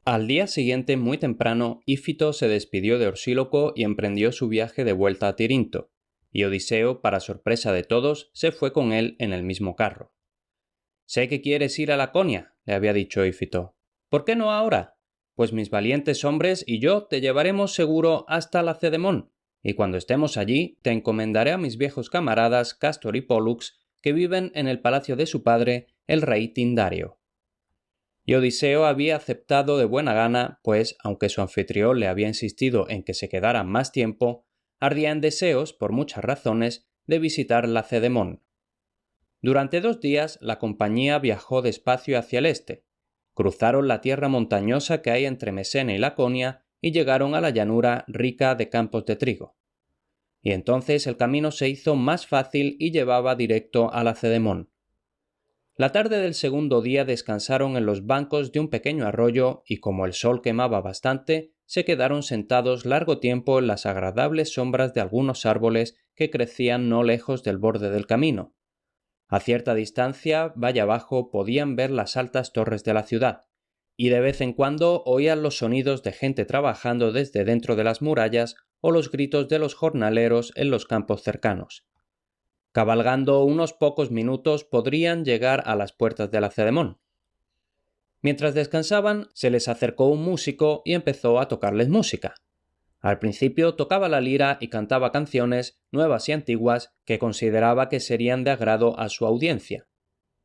Al día siguiente, muy temprano, Ífito se despidió de Orsíloco y emprendió su viaje de vuelta a Tirinto, y Odiseo, para sorpresa de todos, se fue con él en el mismo carro. «Sé que quieres ir a Laconia», le había dicho Ífito. «¿Por qué no ahora? Pues mis valientes hombres y yo te llevaremos seguro hasta Lacedemón, y cuando estemos allí te encomendaré a mis viejos camaradas Cástor y Pólux, que viven en el palacio de su padre, el rey Tindario». Y Odiseo había aceptado de buena gana, pues, aunque su anfitrión le había insistido en que se quedara más tiempo, ardía en deseos, por muchas razones, de visitar Lacedemón. Durante 2 días la compañía viajó despacio hacia el este, cruzaron la tierra montañosa que hay entre Mesene y Laconia y llegaron a la llanura rica de campos de trigo. Y entonces el camino se hizo más fácil y llevaba directo a Lacedemón. La tarde del segundo día descansaron en los bancos de un pequeño arroyo y como el sol quemaba bastante, se quedaron sentados largo tiempo en las agradables sombras de algunos árboles que crecían no lejos del borde del camino. A cierta distancia, valle abajo, podían ver las altas torres de la ciudad, y de vez en cuando oían los sonidos de gente trabajando desde dentro de las murallas o los gritos de los jornaleros en los campos cercanos. Cabalgando unos pocos minutos podrían llegar a las puertas de Lacedemón. Mientras descansaban, se les acercó un músico y empezó a tocarles música. Al principio tocaba la lira y cantaba canciones, nuevas y antiguas, que consideraba que serían de agrado a su audiencia.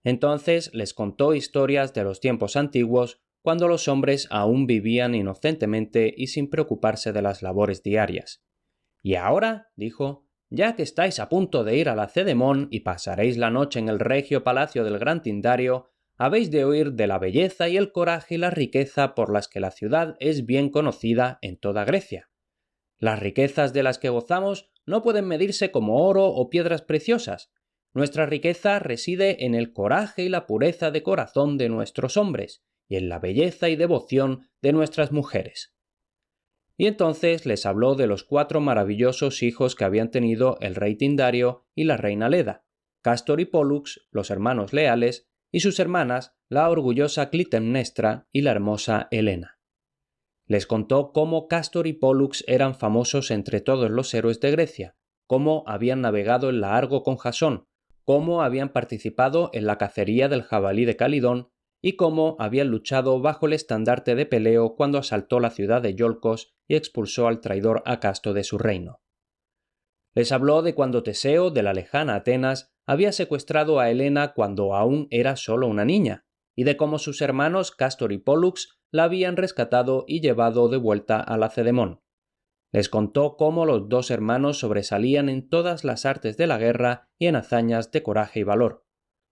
Entonces les contó historias de los tiempos antiguos, cuando los hombres aún vivían inocentemente y sin preocuparse de las labores diarias. «Y ahora», dijo, «ya que estáis a punto de ir a Lacedemón y pasaréis la noche en el regio palacio del gran Tindario, habéis de oír de la belleza y el coraje y la riqueza por las que la ciudad es bien conocida en toda Grecia. Las riquezas de las que gozamos no pueden medirse como oro o piedras preciosas. Nuestra riqueza reside en el coraje y la pureza de corazón de nuestros hombres, y en la belleza y devoción de nuestras mujeres». Y entonces les habló de los 4 maravillosos hijos que habían tenido el rey Tindario y la reina Leda, Cástor y Pólux, los hermanos leales, y sus hermanas, la orgullosa Clitemnestra y la hermosa Helena. Les contó cómo Cástor y Pólux eran famosos entre todos los héroes de Grecia, cómo habían navegado en la Argo con Jasón, cómo habían participado en la cacería del jabalí de Calidón y cómo habían luchado bajo el estandarte de Peleo cuando asaltó la ciudad de Iolcos y expulsó al traidor Acasto de su reino. Les habló de cuando Teseo, de la lejana Atenas, había secuestrado a Helena cuando aún era solo una niña, y de cómo sus hermanos Cástor y Pólux la habían rescatado y llevado de vuelta a Lacedemón. Les contó cómo los 2 hermanos sobresalían en todas las artes de la guerra y en hazañas de coraje y valor,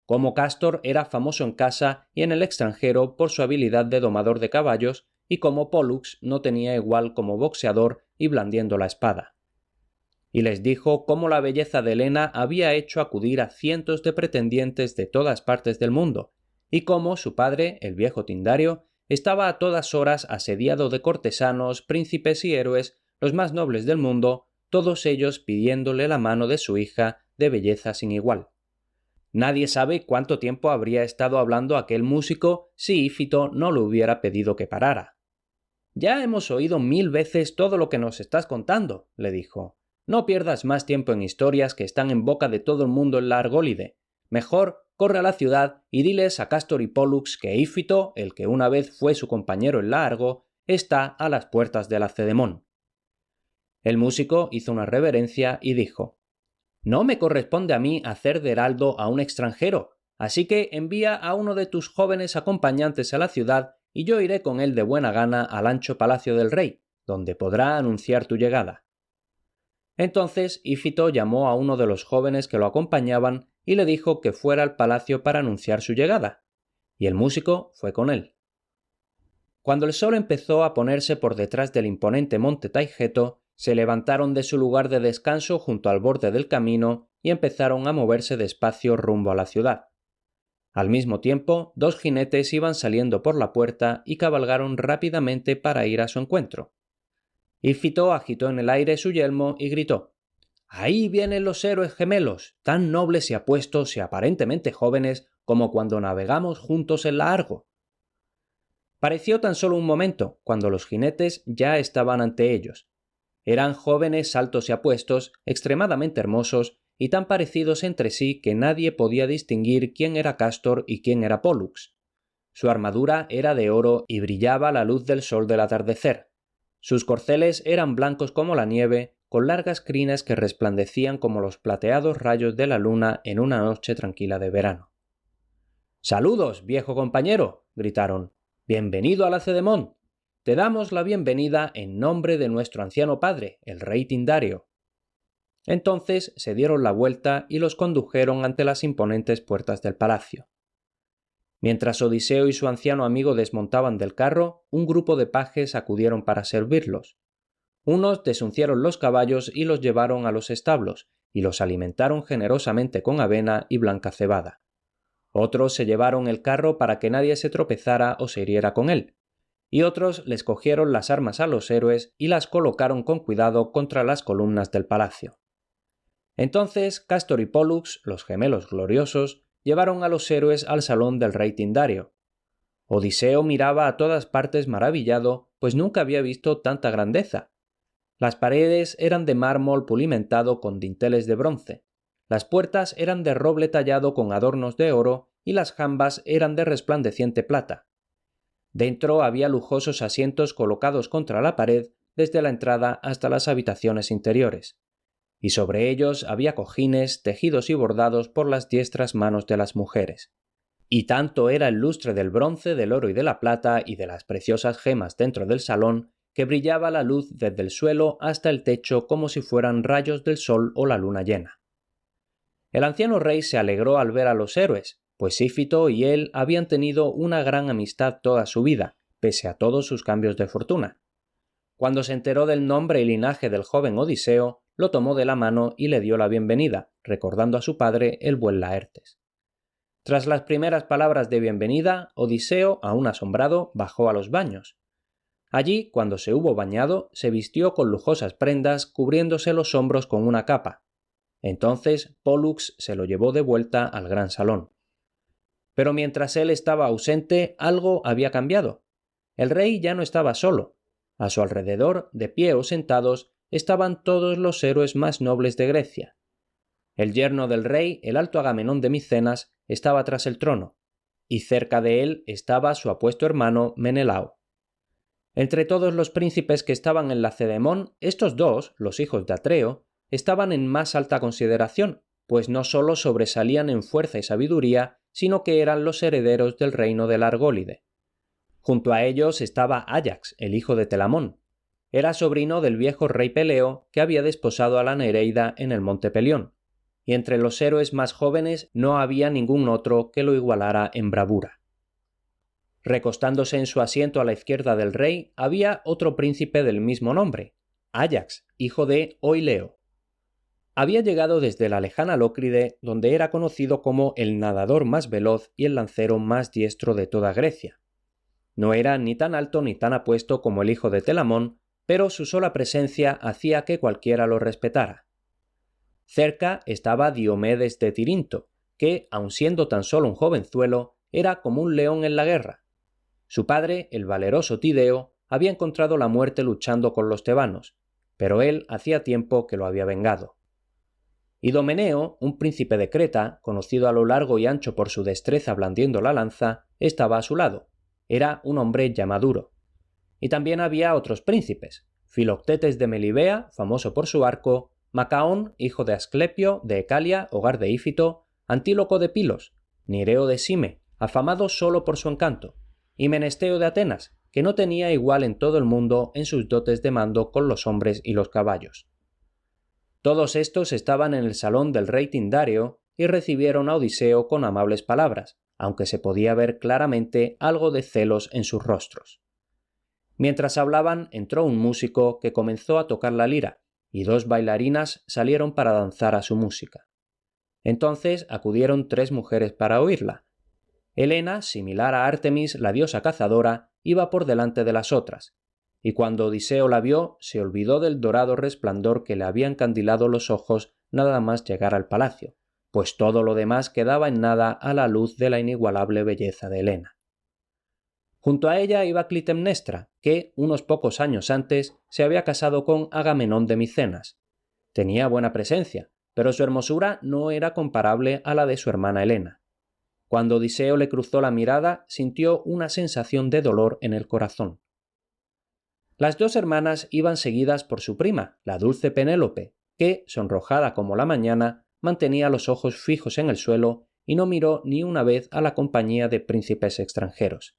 cómo Cástor era famoso en casa y en el extranjero por su habilidad de domador de caballos y cómo Pólux no tenía igual como boxeador y blandiendo la espada. Y les dijo cómo la belleza de Helena había hecho acudir a cientos de pretendientes de todas partes del mundo, y cómo su padre, el viejo Tindario, estaba a todas horas asediado de cortesanos, príncipes y héroes, los más nobles del mundo, todos ellos pidiéndole la mano de su hija de belleza sin igual. Nadie sabe cuánto tiempo habría estado hablando aquel músico si Ífito no le hubiera pedido que parara. «Ya hemos oído 1000 veces todo lo que nos estás contando», le dijo. «No pierdas más tiempo en historias que están en boca de todo el mundo en la Argólide. Mejor corre a la ciudad y diles a Cástor y Pólux que Ífito, el que una vez fue su compañero en la Argo, está a las puertas de Lacedemón». El músico hizo una reverencia y dijo: «No me corresponde a mí hacer de heraldo a un extranjero, así que envía a uno de tus jóvenes acompañantes a la ciudad y yo iré con él de buena gana al ancho palacio del rey, donde podrá anunciar tu llegada». Entonces Ífito llamó a uno de los jóvenes que lo acompañaban y le dijo que fuera al palacio para anunciar su llegada, y el músico fue con él. Cuando el sol empezó a ponerse por detrás del imponente monte Taygeto, se levantaron de su lugar de descanso junto al borde del camino y empezaron a moverse despacio rumbo a la ciudad. Al mismo tiempo, 2 jinetes iban saliendo por la puerta y cabalgaron rápidamente para ir a su encuentro. Ífito agitó en el aire su yelmo y gritó: «¡Ahí vienen los héroes gemelos, tan nobles y apuestos y aparentemente jóvenes como cuando navegamos juntos en la Argo!». Pareció tan solo un momento, cuando los jinetes ya estaban ante ellos. Eran jóvenes altos y apuestos, extremadamente hermosos, y tan parecidos entre sí que nadie podía distinguir quién era Castor y quién era Pólux. Su armadura era de oro y brillaba a la luz del sol del atardecer. Sus corceles eran blancos como la nieve, con largas crines que resplandecían como los plateados rayos de la luna en una noche tranquila de verano. «¡Saludos, viejo compañero!», gritaron. «¡Bienvenido a Lacedemón! Te damos la bienvenida en nombre de nuestro anciano padre, el rey Tindario». Entonces se dieron la vuelta y los condujeron ante las imponentes puertas del palacio. Mientras Odiseo y su anciano amigo desmontaban del carro, un grupo de pajes acudieron para servirlos. Unos desuncieron los caballos y los llevaron a los establos, y los alimentaron generosamente con avena y blanca cebada. Otros se llevaron el carro para que nadie se tropezara o se hiriera con él, y otros les cogieron las armas a los héroes y las colocaron con cuidado contra las columnas del palacio. Entonces Castor y Pólux, los gemelos gloriosos, llevaron a los héroes al salón del rey Tindario. Odiseo miraba a todas partes maravillado, pues nunca había visto tanta grandeza. Las paredes eran de mármol pulimentado con dinteles de bronce, las puertas eran de roble tallado con adornos de oro y las jambas eran de resplandeciente plata. Dentro había lujosos asientos colocados contra la pared desde la entrada hasta las habitaciones interiores, y sobre ellos había cojines tejidos y bordados por las diestras manos de las mujeres. Y tanto era el lustre del bronce, del oro y de la plata y de las preciosas gemas dentro del salón, que brillaba la luz desde el suelo hasta el techo como si fueran rayos del sol o la luna llena. El anciano rey se alegró al ver a los héroes, pues Ífito y él habían tenido una gran amistad toda su vida, pese a todos sus cambios de fortuna. Cuando se enteró del nombre y linaje del joven Odiseo, lo tomó de la mano y le dio la bienvenida, recordando a su padre, el buen Laertes. Tras las primeras palabras de bienvenida, Odiseo, aún asombrado, bajó a los baños. Allí, cuando se hubo bañado, se vistió con lujosas prendas, cubriéndose los hombros con una capa. Entonces Pólux se lo llevó de vuelta al gran salón. Pero mientras él estaba ausente, algo había cambiado. El rey ya no estaba solo. A su alrededor, de pie o sentados, estaban todos los héroes más nobles de Grecia. El yerno del rey, el alto Agamenón de Micenas, estaba tras el trono, y cerca de él estaba su apuesto hermano Menelao. Entre todos los príncipes que estaban en Lacedemón, estos dos, los hijos de Atreo, estaban en más alta consideración, pues no solo sobresalían en fuerza y sabiduría, sino que eran los herederos del reino de la Argólide. Junto a ellos estaba Áyax, el hijo de Telamón. Era sobrino del viejo rey Peleo, que había desposado a la Nereida en el monte Pelión, y entre los héroes más jóvenes no había ningún otro que lo igualara en bravura. Recostándose en su asiento a la izquierda del rey había otro príncipe del mismo nombre, Áyax, hijo de Oileo. Había llegado desde la lejana Lócride, donde era conocido como el nadador más veloz y el lancero más diestro de toda Grecia. No era ni tan alto ni tan apuesto como el hijo de Telamón, pero su sola presencia hacía que cualquiera lo respetara. Cerca estaba Diomedes de Tirinto, que, aun siendo tan solo un jovenzuelo, era como un león en la guerra. Su padre, el valeroso Tideo, había encontrado la muerte luchando con los tebanos, pero él hacía tiempo que lo había vengado. Idomeneo, un príncipe de Creta, conocido a lo largo y ancho por su destreza blandiendo la lanza, estaba a su lado. Era un hombre ya maduro. Y también había otros príncipes: Filoctetes de Melibea, famoso por su arco; Macaón, hijo de Asclepio, de Ecalia, hogar de Ífito; Antíloco de Pilos; Nireo de Sime, afamado solo por su encanto; y Menesteo de Atenas, que no tenía igual en todo el mundo en sus dotes de mando con los hombres y los caballos. Todos estos estaban en el salón del rey Tindario y recibieron a Odiseo con amables palabras, aunque se podía ver claramente algo de celos en sus rostros. Mientras hablaban, entró un músico que comenzó a tocar la lira, y dos bailarinas salieron para danzar a su música. Entonces acudieron 3 mujeres para oírla. Helena, similar a Artemis, la diosa cazadora, iba por delante de las otras, y cuando Odiseo la vio, se olvidó del dorado resplandor que le había encandilado los ojos nada más llegar al palacio, pues todo lo demás quedaba en nada a la luz de la inigualable belleza de Helena. Junto a ella iba Clitemnestra, que, unos pocos años antes, se había casado con Agamenón de Micenas. Tenía buena presencia, pero su hermosura no era comparable a la de su hermana Helena. Cuando Odiseo le cruzó la mirada, sintió una sensación de dolor en el corazón. Las dos hermanas iban seguidas por su prima, la dulce Penélope, que, sonrojada como la mañana, mantenía los ojos fijos en el suelo y no miró ni una vez a la compañía de príncipes extranjeros.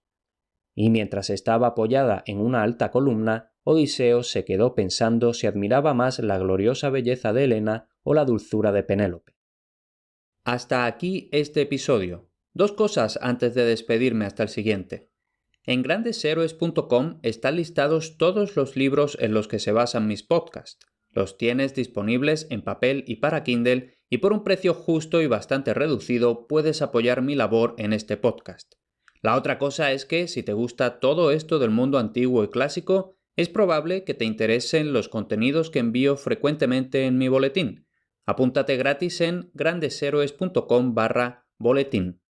Y mientras estaba apoyada en una alta columna, Odiseo se quedó pensando si admiraba más la gloriosa belleza de Helena o la dulzura de Penélope. Hasta aquí este episodio. Dos cosas antes de despedirme hasta el siguiente. En grandeshéroes.com están listados todos los libros en los que se basan mis podcasts. Los tienes disponibles en papel y para Kindle y por un precio justo y bastante reducido puedes apoyar mi labor en este podcast. La otra cosa es que si te gusta todo esto del mundo antiguo y clásico, es probable que te interesen los contenidos que envío frecuentemente en mi boletín. Apúntate gratis en grandeshéroes.com/boletín.